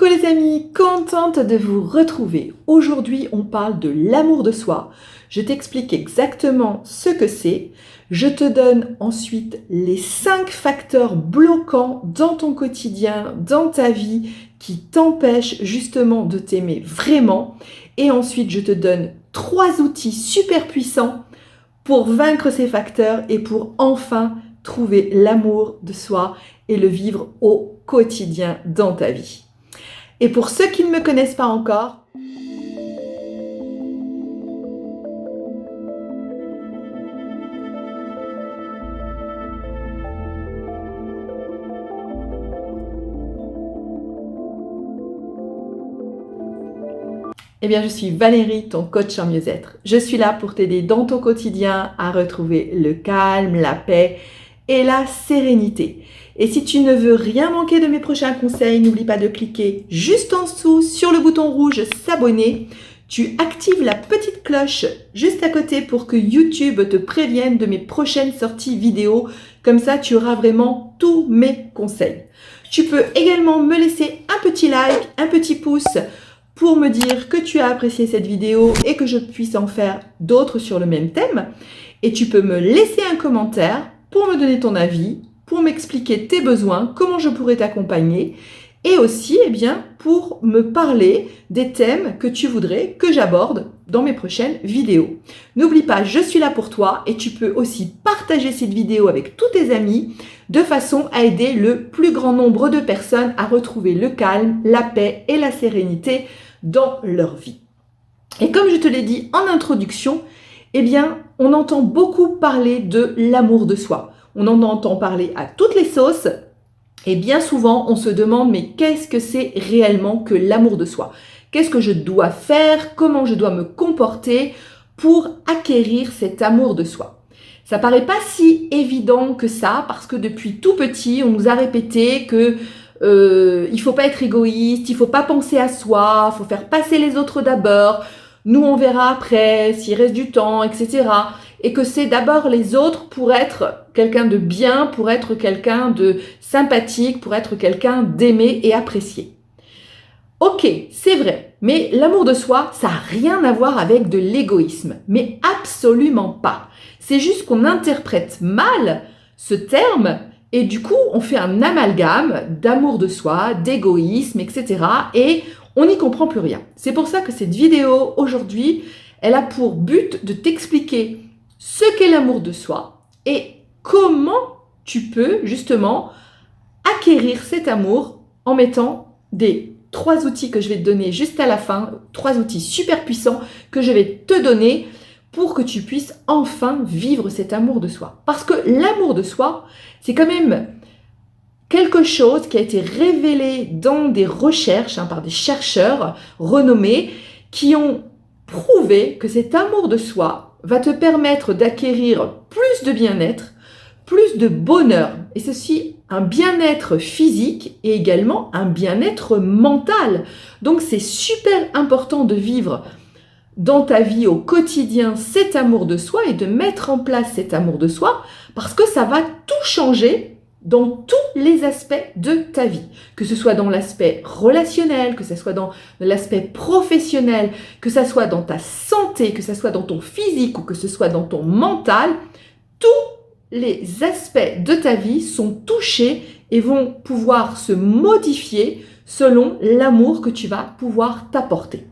les amis, contente de vous retrouver. Aujourd'hui, on parle de l'amour de soi. Je t'explique exactement ce que c'est. Je te donne ensuite les 5 facteurs bloquants dans ton quotidien, dans ta vie, qui t'empêchent justement de t'aimer vraiment. Et ensuite, je te donne 3 outils super puissants pour vaincre ces facteurs et pour enfin trouver l'amour de soi et le vivre au quotidien dans ta vie. Et pour ceux qui ne me connaissent pas encore, eh bien, je suis Valérie, ton coach en mieux-être. Je suis là pour t'aider dans ton quotidien à retrouver le calme, la paix et la sérénité. Et si tu ne veux rien manquer de mes prochains conseils, n'oublie pas de cliquer juste en dessous sur le bouton rouge s'abonner. Tu actives la petite cloche juste à côté pour que YouTube te prévienne de mes prochaines sorties vidéo. Comme ça, tu auras vraiment tous mes conseils. Tu peux également me laisser un petit like, un petit pouce pour me dire que tu as apprécié cette vidéo et que je puisse en faire d'autres sur le même thème. Et tu peux me laisser un commentaire pour me donner ton avis, pour m'expliquer tes besoins, comment je pourrais t'accompagner et aussi pour me parler des thèmes que tu voudrais que j'aborde dans mes prochaines vidéos. N'oublie pas, je suis là pour toi et tu peux aussi partager cette vidéo avec tous tes amis de façon à aider le plus grand nombre de personnes à retrouver le calme, la paix et la sérénité dans leur vie. Et comme je te l'ai dit en introduction, on entend beaucoup parler de l'amour de soi. On en entend parler à toutes les sauces et bien souvent on se demande mais qu'est-ce que c'est réellement que l'amour de soi? Qu'est-ce que je dois faire? Comment je dois me comporter pour acquérir cet amour de soi? Ça paraît pas si évident que ça parce que depuis tout petit on nous a répété que il faut pas être égoïste, il faut pas penser à soi, il faut faire passer les autres d'abord. Nous, on verra après, s'il reste du temps, etc. Et que c'est d'abord les autres pour être quelqu'un de bien, pour être quelqu'un de sympathique, pour être quelqu'un d'aimé et apprécié. Ok, c'est vrai, mais l'amour de soi, ça n'a rien à voir avec de l'égoïsme. Mais absolument pas. C'est juste qu'on interprète mal ce terme et du coup, on fait un amalgame d'amour de soi, d'égoïsme, etc. Et on n'y comprend plus rien. C'est pour ça que cette vidéo, aujourd'hui, elle a pour but de t'expliquer ce qu'est l'amour de soi et comment tu peux justement acquérir cet amour en mettant des 3 outils que je vais te donner juste à la fin, 3 outils super puissants que je vais te donner pour que tu puisses enfin vivre cet amour de soi. Parce que l'amour de soi, c'est quand même quelque chose qui a été révélé dans des recherches par des chercheurs renommés qui ont prouvé que cet amour de soi va te permettre d'acquérir plus de bien-être, plus de bonheur, et ceci un bien-être physique et également un bien-être mental. Donc c'est super important de vivre dans ta vie au quotidien cet amour de soi et de mettre en place cet amour de soi parce que ça va tout changer dans tous les aspects de ta vie, que ce soit dans l'aspect relationnel, que ce soit dans l'aspect professionnel, que ce soit dans ta santé, que ce soit dans ton physique ou que ce soit dans ton mental, tous les aspects de ta vie sont touchés et vont pouvoir se modifier selon l'amour que tu vas pouvoir t'apporter.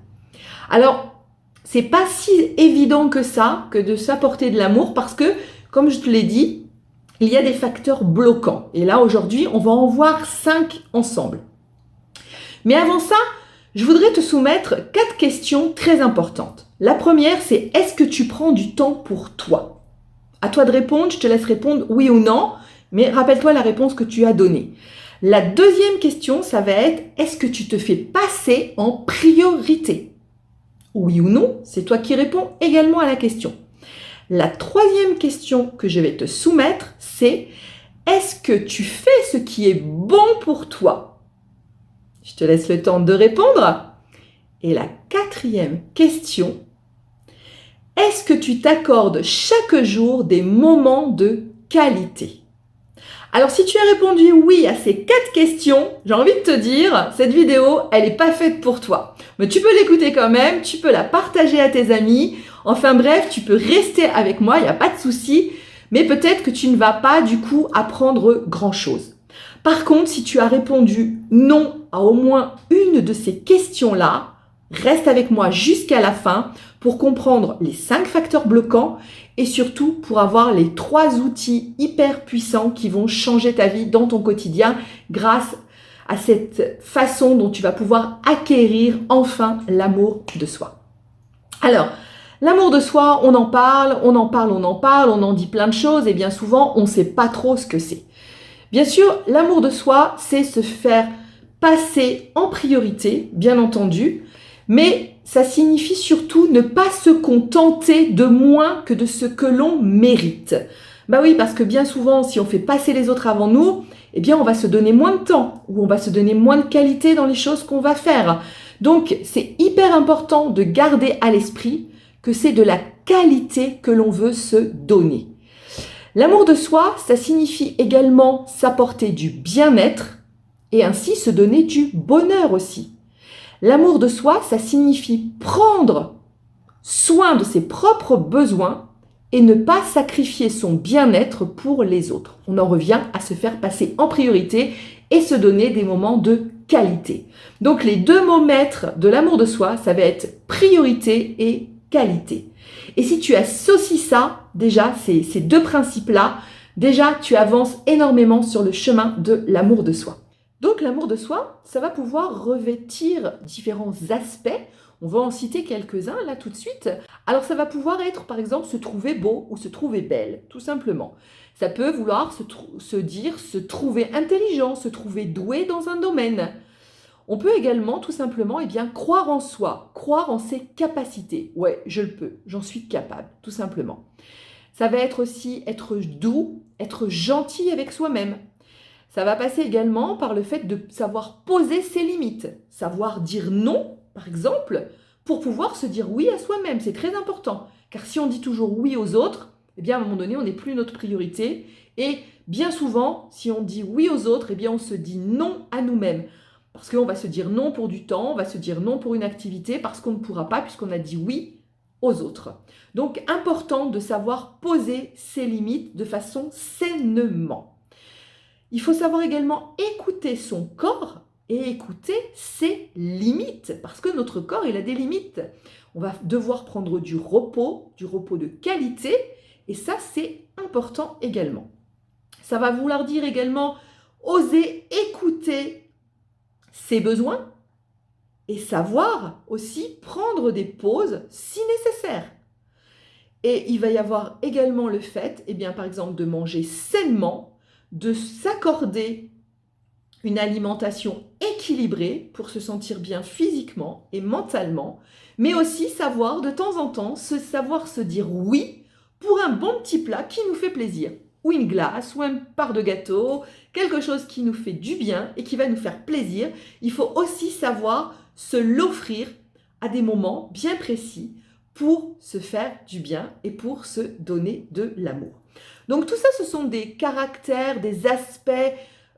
Alors, c'est pas si évident que ça, que de s'apporter de l'amour parce que, comme je te l'ai dit, il y a des facteurs bloquants. Et là, aujourd'hui, on va en voir 5 ensemble. Mais avant ça, je voudrais te soumettre 4 questions très importantes. La première, c'est est-ce que tu prends du temps pour toi? À toi de répondre, je te laisse répondre oui ou non, mais rappelle-toi la réponse que tu as donnée. La deuxième question, ça va être est-ce que tu te fais passer en priorité? Oui ou non, c'est toi qui réponds également à la question. La troisième question que je vais te soumettre, c'est est-ce que tu fais ce qui est bon pour toi? Je te laisse le temps de répondre. Et la quatrième question, est-ce que tu t'accordes chaque jour des moments de qualité? Alors si tu as répondu oui à ces 4 questions, j'ai envie de te dire, cette vidéo, elle n'est pas faite pour toi. Mais tu peux l'écouter quand même, tu peux la partager à tes amis. Enfin bref, tu peux rester avec moi, il n'y a pas de souci. Mais peut-être que tu ne vas pas du coup apprendre grand-chose. Par contre, si tu as répondu non à au moins une de ces questions-là, reste avec moi jusqu'à la fin pour comprendre les 5 facteurs bloquants et surtout pour avoir les 3 outils hyper puissants qui vont changer ta vie dans ton quotidien grâce à cette façon dont tu vas pouvoir acquérir enfin l'amour de soi. Alors, l'amour de soi, on en parle, on en dit plein de choses et bien souvent, on ne sait pas trop ce que c'est. Bien sûr, l'amour de soi, c'est se faire passer en priorité, bien entendu, mais ça signifie surtout ne pas se contenter de moins que de ce que l'on mérite. Bah oui, parce que bien souvent, si on fait passer les autres avant nous, eh bien on va se donner moins de temps ou on va se donner moins de qualité dans les choses qu'on va faire. Donc, c'est hyper important de garder à l'esprit que c'est de la qualité que l'on veut se donner. L'amour de soi, ça signifie également s'apporter du bien-être et ainsi se donner du bonheur aussi. L'amour de soi, ça signifie prendre soin de ses propres besoins et ne pas sacrifier son bien-être pour les autres. On en revient à se faire passer en priorité et se donner des moments de qualité. Donc les 2 mots maîtres de l'amour de soi, ça va être priorité et qualité. Et si tu associes ça, déjà, ces 2 principes-là, déjà, tu avances énormément sur le chemin de l'amour de soi. Donc l'amour de soi, ça va pouvoir revêtir différents aspects. On va en citer quelques-uns là tout de suite. Alors ça va pouvoir être par exemple se trouver beau ou se trouver belle, tout simplement. Ça peut vouloir se dire se trouver intelligent, se trouver doué dans un domaine. On peut également tout simplement croire en soi, croire en ses capacités. Ouais, je le peux, j'en suis capable, tout simplement. Ça va être aussi être doux, être gentil avec soi-même. Ça va passer également par le fait de savoir poser ses limites, savoir dire non, par exemple, pour pouvoir se dire oui à soi-même. C'est très important, car si on dit toujours oui aux autres, eh bien à un moment donné, on n'est plus notre priorité. Et bien souvent, si on dit oui aux autres, eh bien on se dit non à nous-mêmes. Parce qu'on va se dire non pour du temps, on va se dire non pour une activité, parce qu'on ne pourra pas, puisqu'on a dit oui aux autres. Donc, important de savoir poser ses limites de façon sainement. Il faut savoir également écouter son corps et écouter ses limites, parce que notre corps, il a des limites. On va devoir prendre du repos de qualité, et ça, c'est important également. Ça va vouloir dire également oser écouter ses besoins et savoir aussi prendre des pauses si nécessaire. Et il va y avoir également le fait, par exemple, de manger sainement, de s'accorder une alimentation équilibrée pour se sentir bien physiquement et mentalement, mais aussi savoir de temps en temps savoir se dire oui pour un bon petit plat qui nous fait plaisir, ou une glace, ou une part de gâteau, quelque chose qui nous fait du bien et qui va nous faire plaisir. Il faut aussi savoir se l'offrir à des moments bien précis pour se faire du bien et pour se donner de l'amour. Donc tout ça, ce sont des caractères, des aspects,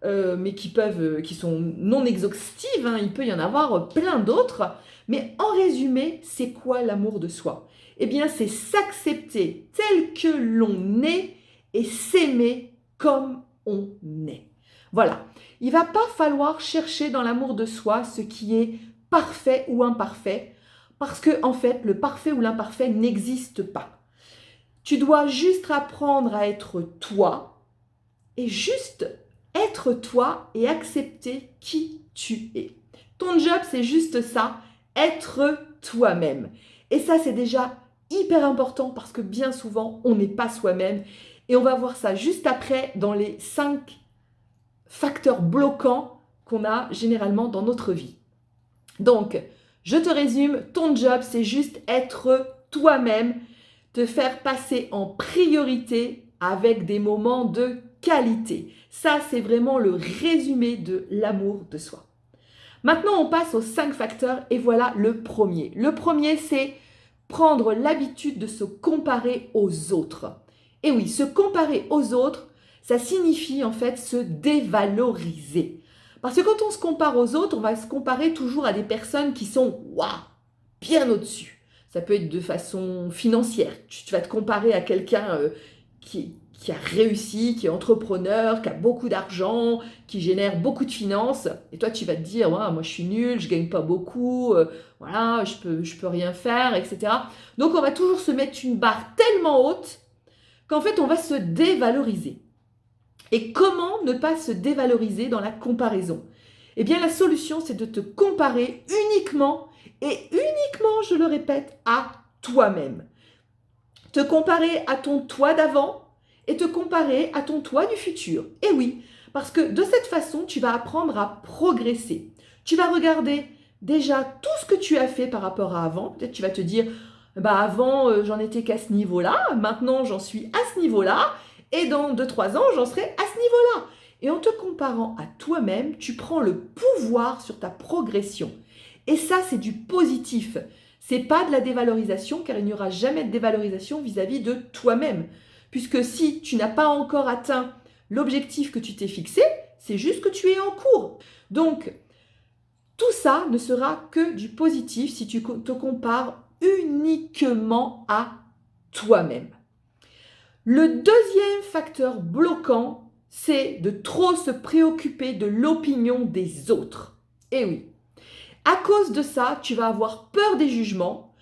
mais qui sont non exhaustifs, hein. Il peut y en avoir plein d'autres. Mais en résumé, c'est quoi l'amour de soi? Eh bien, c'est s'accepter tel que l'on est et s'aimer comme on est. Voilà. Il ne va pas falloir chercher dans l'amour de soi ce qui est parfait ou imparfait, parce que en fait, le parfait ou l'imparfait n'existe pas. Tu dois juste apprendre à être toi et juste être toi et accepter qui tu es. Ton job, c'est juste ça, être toi-même. Et ça, c'est déjà hyper important parce que bien souvent, on n'est pas soi-même. Et on va voir ça juste après dans les 5 facteurs bloquants qu'on a généralement dans notre vie. Donc, je te résume, ton job, c'est juste être toi-même, te faire passer en priorité avec des moments de qualité. Ça, c'est vraiment le résumé de l'amour de soi. Maintenant, on passe aux 5 facteurs et voilà le premier. Le premier, c'est prendre l'habitude de se comparer aux autres. Et oui, se comparer aux autres, ça signifie en fait se dévaloriser. Parce que quand on se compare aux autres, on va se comparer toujours à des personnes qui sont waouh, bien au-dessus. Ça peut être de façon financière. Tu vas te comparer à quelqu'un qui a réussi, qui est entrepreneur, qui a beaucoup d'argent, qui génère beaucoup de finances. Et toi, tu vas te dire, ouais, moi je suis nul, je gagne pas beaucoup, voilà, je peux rien faire, etc. Donc on va toujours se mettre une barre tellement haute qu'en fait on va se dévaloriser. Et comment ne pas se dévaloriser dans la comparaison? Eh bien la solution, c'est de te comparer uniquement, je le répète, à toi-même. Te comparer à ton toi d'avant et te comparer à ton toi du futur. Et oui, parce que de cette façon, tu vas apprendre à progresser. Tu vas regarder déjà tout ce que tu as fait par rapport à avant. Peut-être tu vas te dire, bah avant, j'en étais qu'à ce niveau-là, maintenant j'en suis à ce niveau-là, et dans 2-3 ans, j'en serai à ce niveau-là. Et en te comparant à toi-même, tu prends le pouvoir sur ta progression. Et ça, c'est du positif. C'est pas de la dévalorisation, car il n'y aura jamais de dévalorisation vis-à-vis de toi-même. Puisque si tu n'as pas encore atteint l'objectif que tu t'es fixé, c'est juste que tu es en cours. Donc, tout ça ne sera que du positif si tu te compares uniquement à toi-même. Le deuxième facteur bloquant, c'est de trop se préoccuper de l'opinion des autres. Eh oui, à cause de ça, tu vas avoir peur des jugements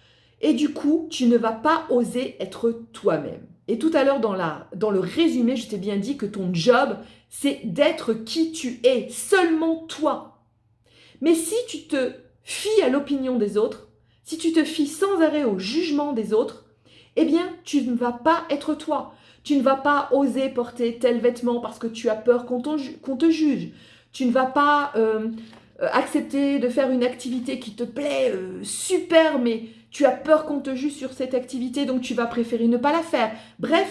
et du coup, tu ne vas pas oser être toi-même. Et tout à l'heure, dans le résumé, je t'ai bien dit que ton job, c'est d'être qui tu es, seulement toi. Mais si tu te fies à l'opinion des autres, si tu te fies sans arrêt au jugement des autres, eh bien, tu ne vas pas être toi. Tu ne vas pas oser porter tel vêtement parce que tu as peur qu'on te juge. Tu ne vas pas accepter de faire une activité qui te plaît super, mais tu as peur qu'on te juge sur cette activité, donc tu vas préférer ne pas la faire. Bref,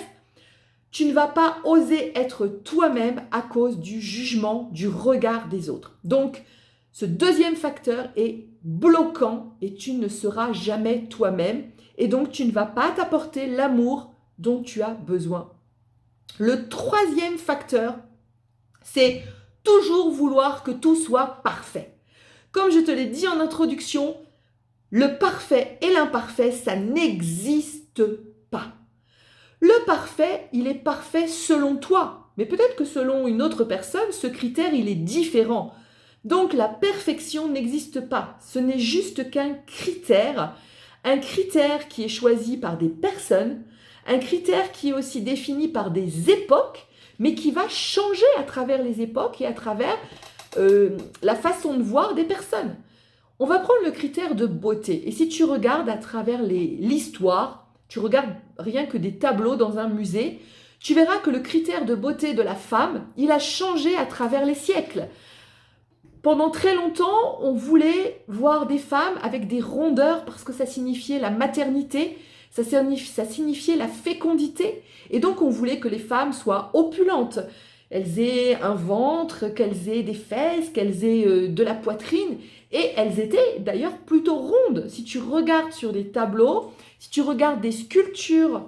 tu ne vas pas oser être toi-même à cause du jugement, du regard des autres. Donc, ce deuxième facteur est bloquant et tu ne seras jamais toi-même et donc tu ne vas pas t'apporter l'amour dont tu as besoin. Le troisième facteur, c'est toujours vouloir que tout soit parfait. Comme je te l'ai dit en introduction, le parfait et l'imparfait, ça n'existe pas. Le parfait, il est parfait selon toi, mais peut-être que selon une autre personne, ce critère, il est différent. Donc la perfection n'existe pas, ce n'est juste qu'un critère qui est choisi par des personnes, un critère qui est aussi défini par des époques, mais qui va changer à travers les époques et à travers la façon de voir des personnes. On va prendre le critère de beauté, et si tu regardes à travers l'histoire, tu regardes rien que des tableaux dans un musée, tu verras que le critère de beauté de la femme, il a changé à travers les siècles. Pendant très longtemps, on voulait voir des femmes avec des rondeurs parce que ça signifiait la maternité, ça signifiait la fécondité. Et donc, on voulait que les femmes soient opulentes. Elles aient un ventre, qu'elles aient des fesses, qu'elles aient de la poitrine. Et elles étaient d'ailleurs plutôt rondes. Si tu regardes sur des tableaux, si tu regardes des sculptures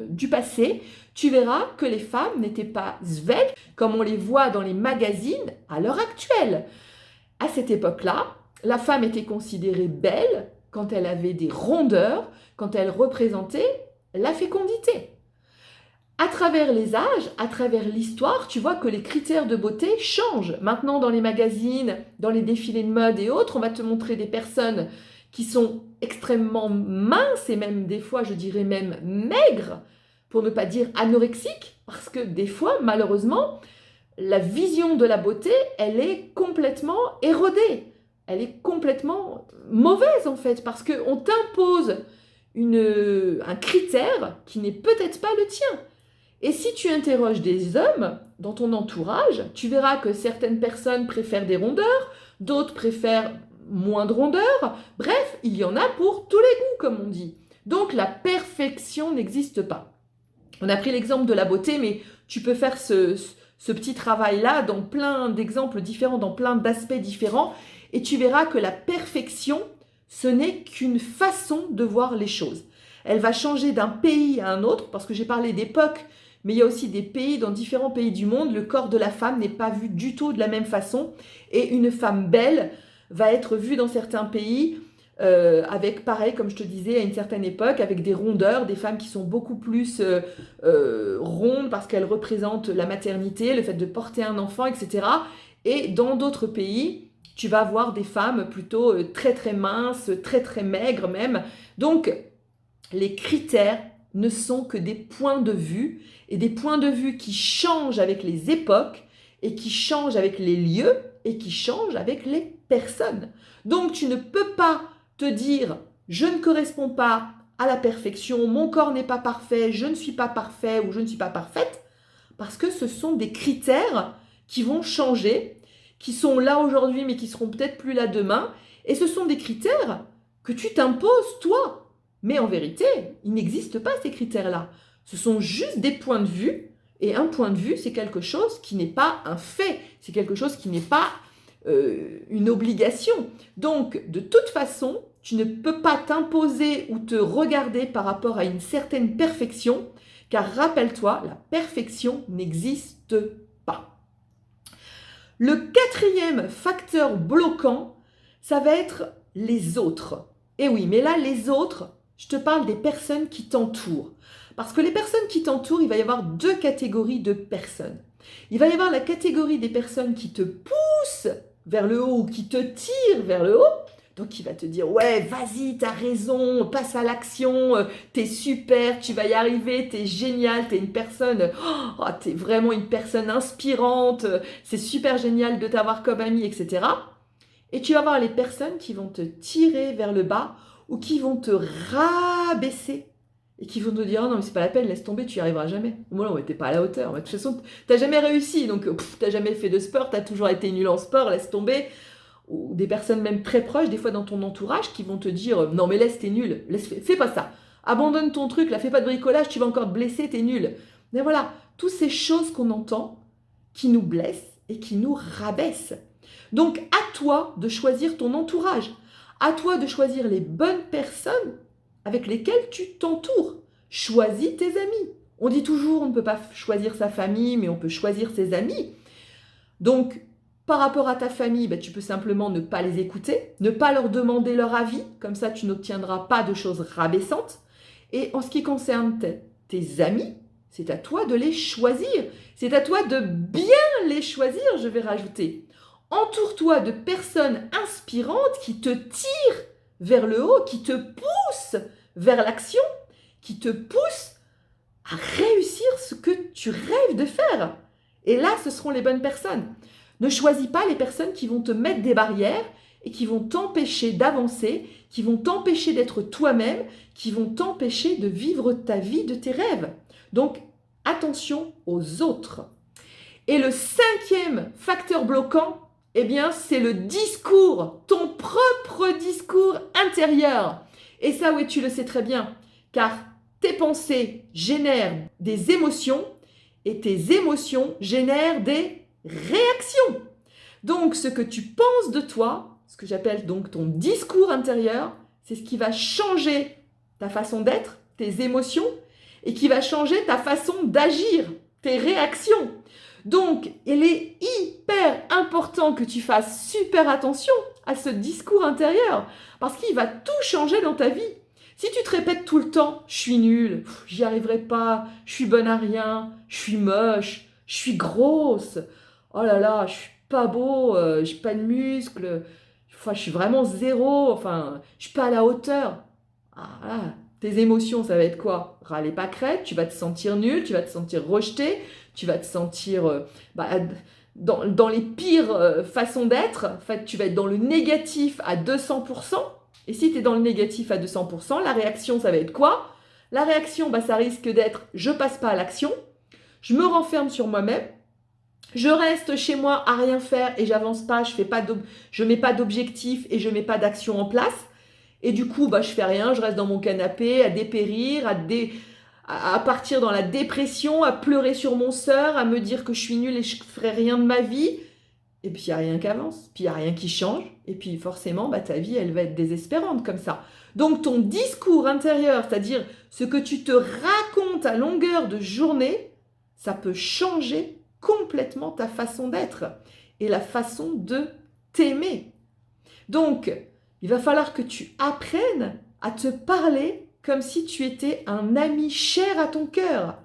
du passé, tu verras que les femmes n'étaient pas sveltes comme on les voit dans les magazines à l'heure actuelle. À cette époque-là, la femme était considérée belle quand elle avait des rondeurs, quand elle représentait la fécondité. À travers les âges, à travers l'histoire, tu vois que les critères de beauté changent. Maintenant, dans les magazines, dans les défilés de mode et autres, on va te montrer des personnes qui sont extrêmement minces et même des fois, je dirais même maigres, pour ne pas dire anorexiques, parce que des fois, malheureusement, la vision de la beauté, elle est complètement érodée. Elle est complètement mauvaise en fait, parce qu'on t'impose un critère qui n'est peut-être pas le tien. Et si tu interroges des hommes dans ton entourage, tu verras que certaines personnes préfèrent des rondeurs, d'autres préfèrent moins de rondeurs. Bref, il y en a pour tous les goûts, comme on dit. Donc la perfection n'existe pas. On a pris l'exemple de la beauté, mais tu peux faire ce petit travail-là dans plein d'exemples différents, dans plein d'aspects différents, et tu verras que la perfection, ce n'est qu'une façon de voir les choses. Elle va changer d'un pays à un autre, parce que j'ai parlé d'époque, mais il y a aussi des pays, dans différents pays du monde, le corps de la femme n'est pas vu du tout de la même façon. Et une femme belle va être vue dans certains pays avec, pareil, comme je te disais, à une certaine époque, avec des rondeurs, des femmes qui sont beaucoup plus rondes parce qu'elles représentent la maternité, le fait de porter un enfant, etc. Et dans d'autres pays, tu vas avoir des femmes plutôt très très minces, très très maigres même. Donc, les critères ne sont que des points de vue, et des points de vue qui changent avec les époques, et qui changent avec les lieux, et qui changent avec les personnes. Donc, tu ne peux pas te dire « je ne corresponds pas à la perfection, mon corps n'est pas parfait, je ne suis pas parfait ou je ne suis pas parfaite », parce que ce sont des critères qui vont changer, qui sont là aujourd'hui mais qui seront peut-être plus là demain, et ce sont des critères que tu t'imposes toi. Mais en vérité, il n'existe pas ces critères-là. Ce sont juste des points de vue, et un point de vue, c'est quelque chose qui n'est pas un fait, c'est quelque chose qui n'est pas une obligation. Donc, de toute façon, tu ne peux pas t'imposer ou te regarder par rapport à une certaine perfection, car rappelle-toi, la perfection n'existe pas. Le quatrième facteur bloquant, ça va être les autres. Et oui, mais là, les autres, je te parle des personnes qui t'entourent. Parce que les personnes qui t'entourent, il va y avoir deux catégories de personnes. Il va y avoir la catégorie des personnes qui te poussent vers le haut ou qui te tirent vers le haut. Donc, qui va te dire « Ouais, vas-y, t'as raison, passe à l'action, t'es super, tu vas y arriver, t'es génial, t'es une personne, oh, t'es vraiment une personne inspirante, c'est super génial de t'avoir comme ami, etc. » Et tu vas voir les personnes qui vont te tirer vers le bas ou qui vont te rabaisser et qui vont te dire « Oh non, mais c'est pas la peine, laisse tomber, tu y arriveras jamais. » Moi, non, t'es pas à la hauteur. De toute façon, t'as jamais réussi, donc t'as jamais fait de sport, t'as toujours été nul en sport, laisse tomber. Ou des personnes même très proches, des fois dans ton entourage, qui vont te dire « Non, mais laisse, t'es nul, fais pas ça. Abandonne ton truc, là, fais pas de bricolage, tu vas encore te blesser, t'es nul. » Mais voilà, toutes ces choses qu'on entend qui nous blessent et qui nous rabaissent. Donc, à toi de choisir ton entourage. À toi de choisir les bonnes personnes avec lesquelles tu t'entoures. Choisis tes amis. On dit toujours, on ne peut pas choisir sa famille, mais on peut choisir ses amis. Donc, par rapport à ta famille, tu peux simplement ne pas les écouter, ne pas leur demander leur avis, comme ça tu n'obtiendras pas de choses rabaissantes. Et en ce qui concerne tes amis, c'est à toi de les choisir. C'est à toi de bien les choisir, je vais rajouter. Entoure-toi de personnes inspirantes qui te tirent vers le haut, qui te poussent vers l'action, qui te poussent à réussir ce que tu rêves de faire. Et là, ce seront les bonnes personnes. Ne choisis pas les personnes qui vont te mettre des barrières et qui vont t'empêcher d'avancer, qui vont t'empêcher d'être toi-même, qui vont t'empêcher de vivre ta vie de tes rêves. Donc, attention aux autres. Et le cinquième facteur bloquant, eh bien, c'est le discours, ton propre discours intérieur. Et ça, oui, tu le sais très bien, car tes pensées génèrent des émotions et tes émotions génèrent des réactions. Donc, ce que tu penses de toi, ce que j'appelle donc ton discours intérieur, c'est ce qui va changer ta façon d'être, tes émotions, et qui va changer ta façon d'agir, tes réactions. Donc, il est hyper important que tu fasses super attention à ce discours intérieur, parce qu'il va tout changer dans ta vie. Si tu te répètes tout le temps « je suis nulle, j'y arriverai pas, je suis bonne à rien, je suis moche, je suis grosse, oh là là, je suis pas beau, j'ai pas de muscles, je suis vraiment zéro, je suis pas à la hauteur. » Ah, tes émotions, ça va être quoi? Râler pas crête, tu vas te sentir nul, tu vas te sentir rejeté, tu vas te sentir dans les pires façons d'être. En fait, tu vas être dans le négatif à 200%. Et si tu es dans le négatif à 200%, la réaction, ça va être quoi? La réaction, ça risque d'être « je passe pas à l'action, je me renferme sur moi-même, je reste chez moi à rien faire et j'avance pas, je mets pas d'objectif et je mets pas d'action en place. Et du coup, je fais rien, je reste dans mon canapé à dépérir, à partir dans la dépression, à pleurer sur mon sort, à me dire que je suis nulle et je ferai rien de ma vie. » Et puis, il n'y a rien qui avance, puis il n'y a rien qui change. Et puis, forcément, ta vie, elle va être désespérante comme ça. Donc, ton discours intérieur, c'est-à-dire ce que tu te racontes à longueur de journée, ça peut changer complètement ta façon d'être et la façon de t'aimer. Donc, il va falloir que tu apprennes à te parler comme si tu étais un ami cher à ton cœur.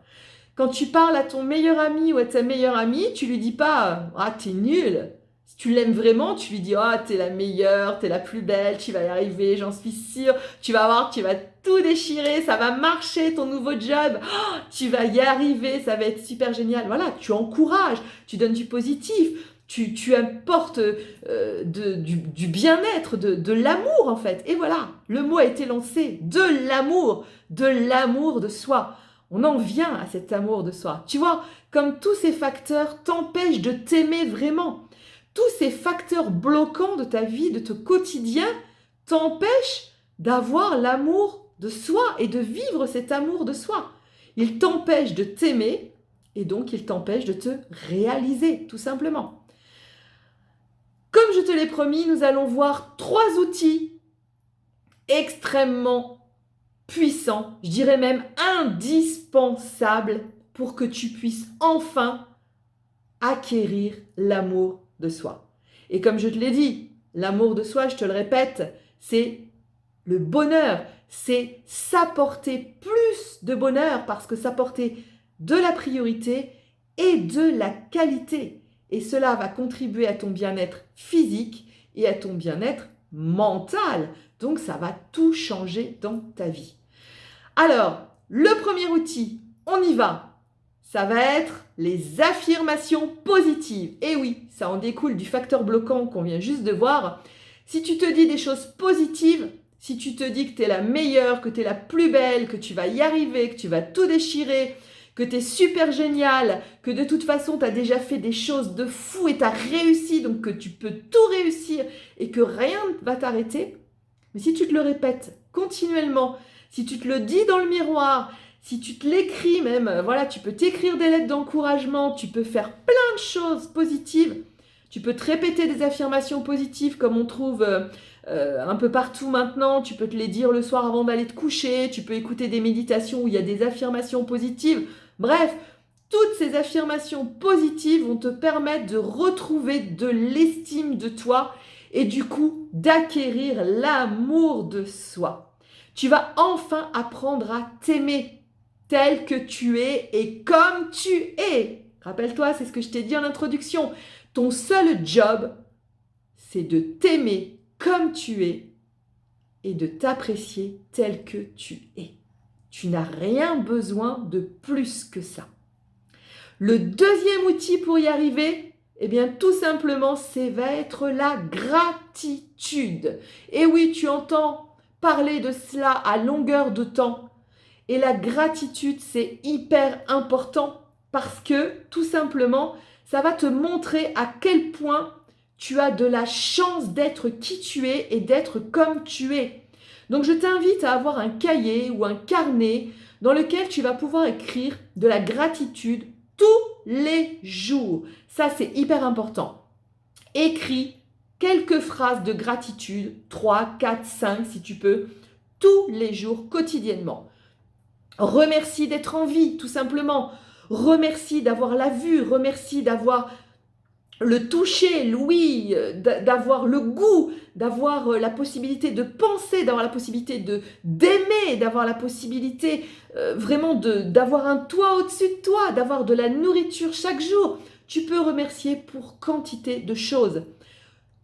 Quand tu parles à ton meilleur ami ou à ta meilleure amie, tu lui dis pas « Ah, t'es nul ». Si tu l'aimes vraiment, tu lui dis « Ah, t'es la meilleure, t'es la plus belle, tu vas y arriver, j'en suis sûre. Tu vas voir, tu vas tout déchirer, ça va marcher ton nouveau job. Oh, tu vas y arriver, ça va être super génial. » Voilà, tu encourages, tu donnes du positif, tu apportes du bien-être, de l'amour en fait. Et voilà, le mot a été lancé, de l'amour de soi. On en vient à cet amour de soi. Tu vois, comme tous ces facteurs t'empêchent de t'aimer vraiment. Tous ces facteurs bloquants de ta vie, de ton quotidien, t'empêchent d'avoir l'amour de soi et de vivre cet amour de soi. Ils t'empêchent de t'aimer et donc ils t'empêchent de te réaliser, tout simplement. Comme je te l'ai promis, nous allons voir 3 outils extrêmement puissant, je dirais même indispensable pour que tu puisses enfin acquérir l'amour de soi. Et comme je te l'ai dit, l'amour de soi, je te le répète, c'est le bonheur, c'est s'apporter plus de bonheur parce que s'apporter de la priorité et de la qualité. Et cela va contribuer à ton bien-être physique et à ton bien-être mental. Donc ça va tout changer dans ta vie. Alors, le premier outil, on y va. Ça va être les affirmations positives. Et oui, ça en découle du facteur bloquant qu'on vient juste de voir. Si tu te dis des choses positives, si tu te dis que tu es la meilleure, que tu es la plus belle, que tu vas y arriver, que tu vas tout déchirer, que tu es super géniale, que de toute façon tu as déjà fait des choses de fou et tu as réussi, donc que tu peux tout réussir et que rien ne va t'arrêter. Mais si tu te le répètes continuellement, si tu te le dis dans le miroir, si tu te l'écris même, voilà, tu peux t'écrire des lettres d'encouragement, tu peux faire plein de choses positives, tu peux te répéter des affirmations positives comme on trouve un peu partout maintenant, tu peux te les dire le soir avant d'aller te coucher, tu peux écouter des méditations où il y a des affirmations positives. Bref, toutes ces affirmations positives vont te permettre de retrouver de l'estime de toi et du coup d'acquérir l'amour de soi. Tu vas enfin apprendre à t'aimer tel que tu es et comme tu es. Rappelle-toi, c'est ce que je t'ai dit en introduction. Ton seul job, c'est de t'aimer comme tu es et de t'apprécier tel que tu es. Tu n'as rien besoin de plus que ça. Le deuxième outil pour y arriver, eh bien tout simplement, va être la gratitude. Et oui, tu entends parler de cela à longueur de temps. Et la gratitude, c'est hyper important parce que tout simplement, ça va te montrer à quel point tu as de la chance d'être qui tu es et d'être comme tu es. Donc je t'invite à avoir un cahier ou un carnet dans lequel tu vas pouvoir écrire de la gratitude tous les jours. Ça, c'est hyper important. Écris quelques phrases de gratitude, 3, 4, 5 si tu peux, tous les jours, quotidiennement. Remercie d'être en vie, tout simplement. Remercie d'avoir la vue, remercie d'avoir le toucher, l'ouïe, d'avoir le goût, d'avoir la possibilité de penser, d'avoir la possibilité d'aimer, d'avoir la possibilité vraiment d'avoir un toit au-dessus de toi, d'avoir de la nourriture chaque jour. Tu peux remercier pour quantité de choses.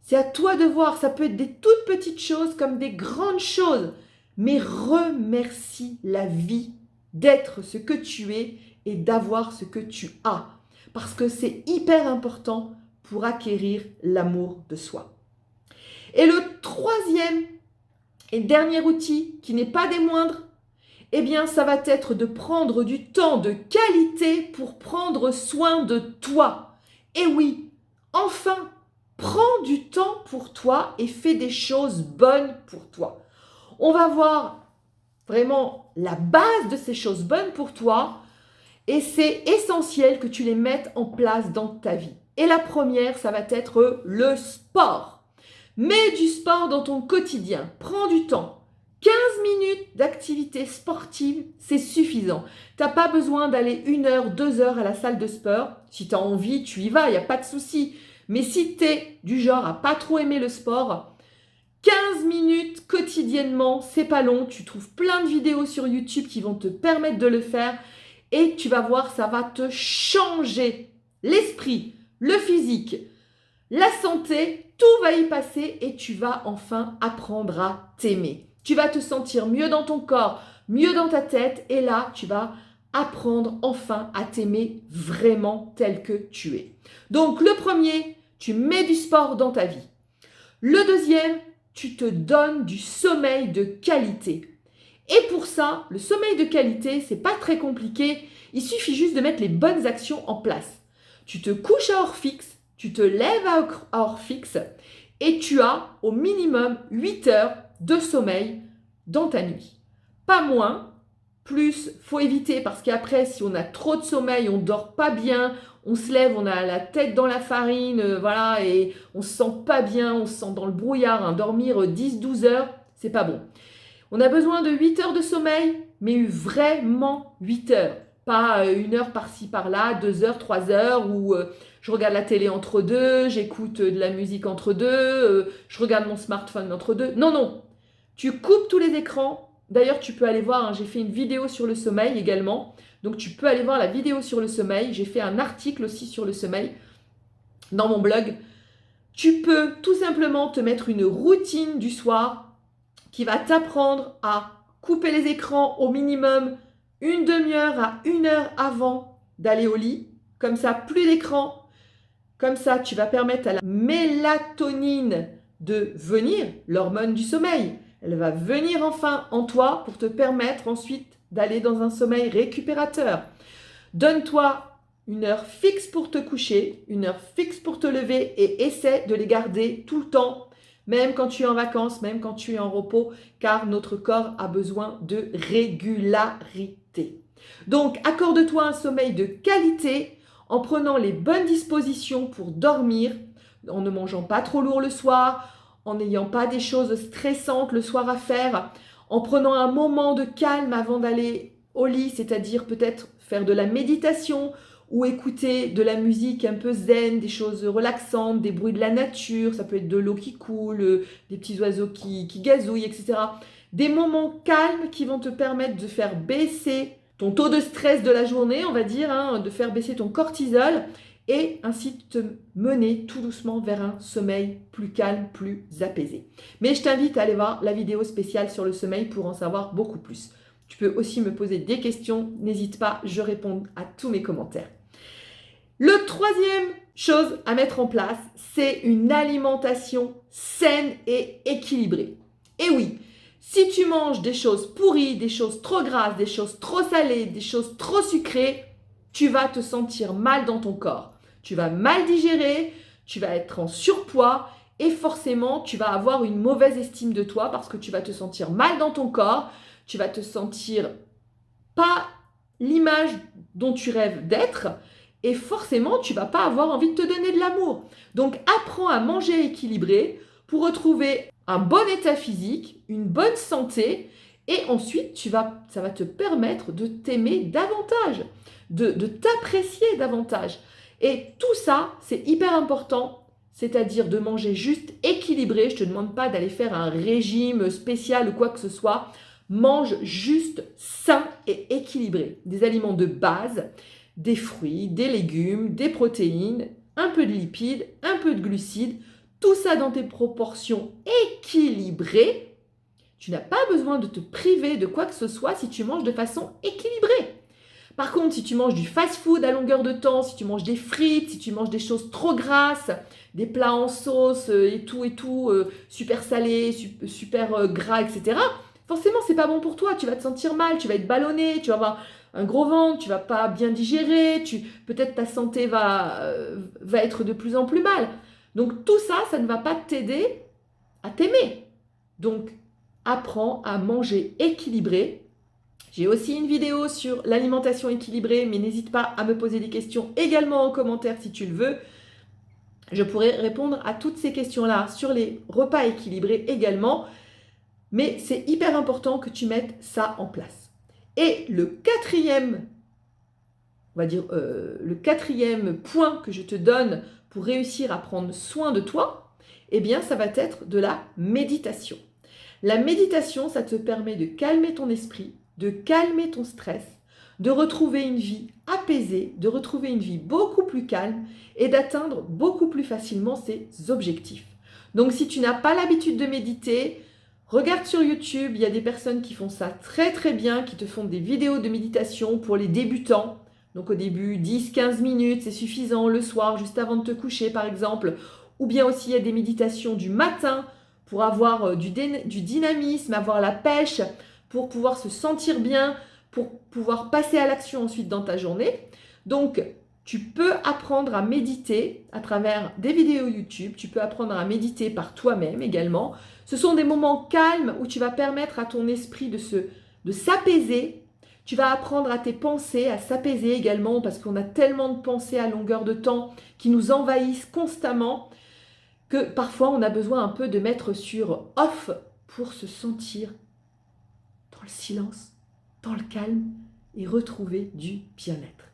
C'est à toi de voir, ça peut être des toutes petites choses comme des grandes choses, mais remercie la vie d'être ce que tu es et d'avoir ce que tu as. Parce que c'est hyper important pour acquérir l'amour de soi. Et le troisième et dernier outil, qui n'est pas des moindres, eh bien, ça va être de prendre du temps de qualité pour prendre soin de toi. Et oui, enfin, prends du temps pour toi et fais des choses bonnes pour toi. On va voir vraiment la base de ces choses bonnes pour toi et c'est essentiel que tu les mettes en place dans ta vie. Et la première, ça va être le sport. Mets du sport dans ton quotidien. Prends du temps. 15 minutes d'activité sportive, c'est suffisant. Tu n'as pas besoin d'aller 1 heure, 2 heures à la salle de sport. Si tu as envie, tu y vas, il n'y a pas de souci. Mais si tu es du genre à pas trop aimer le sport, 15 minutes quotidiennement, c'est pas long. Tu trouves plein de vidéos sur YouTube qui vont te permettre de le faire et tu vas voir, ça va te changer l'esprit, le physique, la santé, tout va y passer et tu vas enfin apprendre à t'aimer. Tu vas te sentir mieux dans ton corps, mieux dans ta tête et là, tu vas apprendre enfin à t'aimer vraiment tel que tu es. Donc le premier, tu mets du sport dans ta vie. Le deuxième, tu te donnes du sommeil de qualité. Et pour ça, le sommeil de qualité, c'est pas très compliqué. Il suffit juste de mettre les bonnes actions en place. Tu te couches à heure fixe, tu te lèves à heure fixe et tu as au minimum 8 heures de sommeil dans ta nuit. Pas moins, plus, faut éviter parce qu'après, si on a trop de sommeil, on dort pas bien, on se lève, on a la tête dans la farine, voilà, et on se sent pas bien, on se sent dans le brouillard. Hein. Dormir 10-12 heures, c'est pas bon. On a besoin de 8 heures de sommeil, mais vraiment 8 heures. Pas 1 heure par-ci, par-là, 2 heures, 3 heures, où je regarde la télé entre deux, j'écoute de la musique entre deux, je regarde mon smartphone entre deux. Non, non. Tu coupes tous les écrans. D'ailleurs, tu peux aller voir, hein, j'ai fait une vidéo sur le sommeil également. Donc, tu peux aller voir la vidéo sur le sommeil. J'ai fait un article aussi sur le sommeil dans mon blog. Tu peux tout simplement te mettre une routine du soir qui va t'apprendre à couper les écrans au minimum 1/2 heure à 1 heure avant d'aller au lit. Comme ça, plus d'écran. Comme ça, tu vas permettre à la mélatonine de venir, l'hormone du sommeil. Elle va venir enfin en toi pour te permettre ensuite d'aller dans un sommeil récupérateur. Donne-toi 1 heure fixe pour te coucher, 1 heure fixe pour te lever et essaie de les garder tout le temps, même quand tu es en vacances, même quand tu es en repos, car notre corps a besoin de régularité. Donc, accorde-toi un sommeil de qualité en prenant les bonnes dispositions pour dormir, en ne mangeant pas trop lourd le soir, en n'ayant pas des choses stressantes le soir à faire, en prenant un moment de calme avant d'aller au lit, c'est-à-dire peut-être faire de la méditation ou écouter de la musique un peu zen, des choses relaxantes, des bruits de la nature, ça peut être de l'eau qui coule, des petits oiseaux qui gazouillent, etc. Des moments calmes qui vont te permettre de faire baisser ton taux de stress de la journée, on va dire, hein, de faire baisser ton cortisol et ainsi te mener tout doucement vers un sommeil plus calme, plus apaisé. Mais je t'invite à aller voir la vidéo spéciale sur le sommeil pour en savoir beaucoup plus. Tu peux aussi me poser des questions, n'hésite pas, je réponds à tous mes commentaires. Le troisième chose à mettre en place, c'est une alimentation saine et équilibrée. Et oui, si tu manges des choses pourries, des choses trop grasses, des choses trop salées, des choses trop sucrées, tu vas te sentir mal dans ton corps. Tu vas mal digérer, tu vas être en surpoids et forcément, tu vas avoir une mauvaise estime de toi parce que tu vas te sentir mal dans ton corps, tu vas te sentir pas l'image dont tu rêves d'être et forcément, tu vas pas avoir envie de te donner de l'amour. Donc, apprends à manger équilibré pour retrouver un bon état physique, une bonne santé et ensuite, ça va te permettre de t'aimer davantage, de t'apprécier davantage. Et tout ça, c'est hyper important, c'est-à-dire de manger juste équilibré. Je ne te demande pas d'aller faire un régime spécial ou quoi que ce soit. Mange juste sain et équilibré. Des aliments de base, des fruits, des légumes, des protéines, un peu de lipides, un peu de glucides. Tout ça dans des proportions équilibrées. Tu n'as pas besoin de te priver de quoi que ce soit si tu manges de façon équilibrée. Par contre, si tu manges du fast-food à longueur de temps, si tu manges des frites, si tu manges des choses trop grasses, des plats en sauce et tout, super salé, super gras, etc., forcément, c'est pas bon pour toi. Tu vas te sentir mal, tu vas être ballonné, tu vas avoir un gros ventre, tu vas pas bien digérer, peut-être ta santé va être de plus en plus mal. Donc tout ça, ça ne va pas t'aider à t'aimer. Donc, apprends à manger équilibré. J'ai aussi une vidéo sur l'alimentation équilibrée, mais n'hésite pas à me poser des questions également en commentaire si tu le veux. Je pourrai répondre à toutes ces questions-là sur les repas équilibrés également. Mais c'est hyper important que tu mettes ça en place. Et le quatrième, on va dire, le quatrième point que je te donne pour réussir à prendre soin de toi, eh bien, ça va être de la méditation. La méditation, ça te permet de calmer ton esprit, de calmer ton stress, de retrouver une vie apaisée, de retrouver une vie beaucoup plus calme et d'atteindre beaucoup plus facilement ses objectifs. Donc si tu n'as pas l'habitude de méditer, regarde sur YouTube, il y a des personnes qui font ça très très bien, qui te font des vidéos de méditation pour les débutants. Donc au début, 10-15 minutes, c'est suffisant le soir, juste avant de te coucher par exemple. Ou bien aussi il y a des méditations du matin pour avoir du dynamisme, avoir la pêche, pour pouvoir se sentir bien, pour pouvoir passer à l'action ensuite dans ta journée. Donc, tu peux apprendre à méditer à travers des vidéos YouTube, tu peux apprendre à méditer par toi-même également. Ce sont des moments calmes où tu vas permettre à ton esprit de s'apaiser. Tu vas apprendre à tes pensées à s'apaiser également parce qu'on a tellement de pensées à longueur de temps qui nous envahissent constamment que parfois on a besoin un peu de mettre sur off pour se sentir dans le silence, dans le calme et retrouver du bien-être.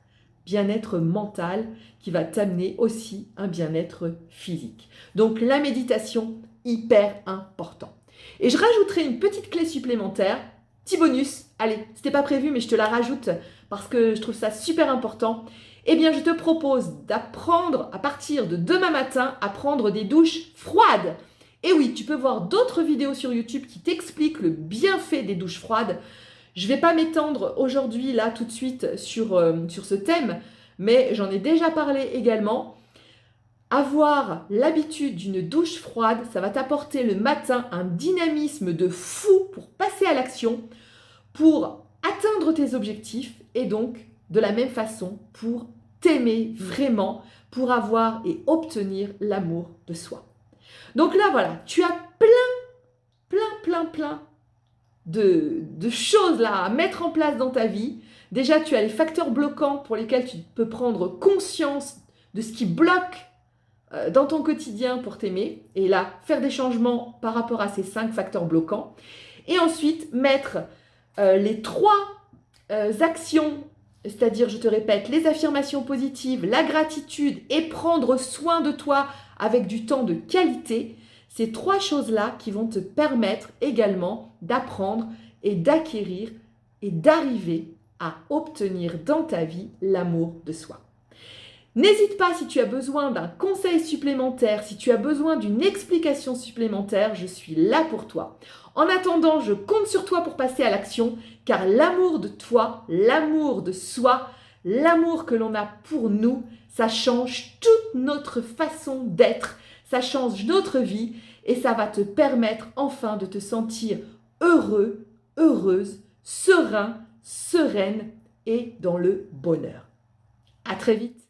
Bien-être mental qui va t'amener aussi un bien-être physique. Donc la méditation, hyper important. Et je rajouterai une petite clé supplémentaire, petit bonus, allez, c'était pas prévu mais je te la rajoute parce que je trouve ça super important. Eh bien je te propose d'apprendre à partir de demain matin à prendre des douches froides. Et oui, tu peux voir d'autres vidéos sur YouTube qui t'expliquent le bienfait des douches froides. Je ne vais pas m'étendre aujourd'hui, là, tout de suite, sur ce thème, mais j'en ai déjà parlé également. Avoir l'habitude d'une douche froide, ça va t'apporter le matin un dynamisme de fou pour passer à l'action, pour atteindre tes objectifs et donc, de la même façon, pour t'aimer vraiment, pour avoir et obtenir l'amour de soi. Donc là, voilà, tu as plein de choses là à mettre en place dans ta vie. Déjà, tu as les facteurs bloquants pour lesquels tu peux prendre conscience de ce qui bloque dans ton quotidien pour t'aimer. Et là, faire des changements par rapport à ces 5 facteurs bloquants. Et ensuite, mettre les 3 actions, c'est-à-dire, je te répète, les affirmations positives, la gratitude et prendre soin de toi avec du temps de qualité. Ces 3 choses-là qui vont te permettre également d'apprendre et d'acquérir et d'arriver à obtenir dans ta vie l'amour de soi. N'hésite pas si tu as besoin d'un conseil supplémentaire, si tu as besoin d'une explication supplémentaire, je suis là pour toi. En attendant, je compte sur toi pour passer à l'action, car l'amour de toi, l'amour de soi, l'amour que l'on a pour nous, ça change toute notre façon d'être, ça change notre vie et ça va te permettre enfin de te sentir heureux, heureuse, serein, sereine et dans le bonheur. À très vite.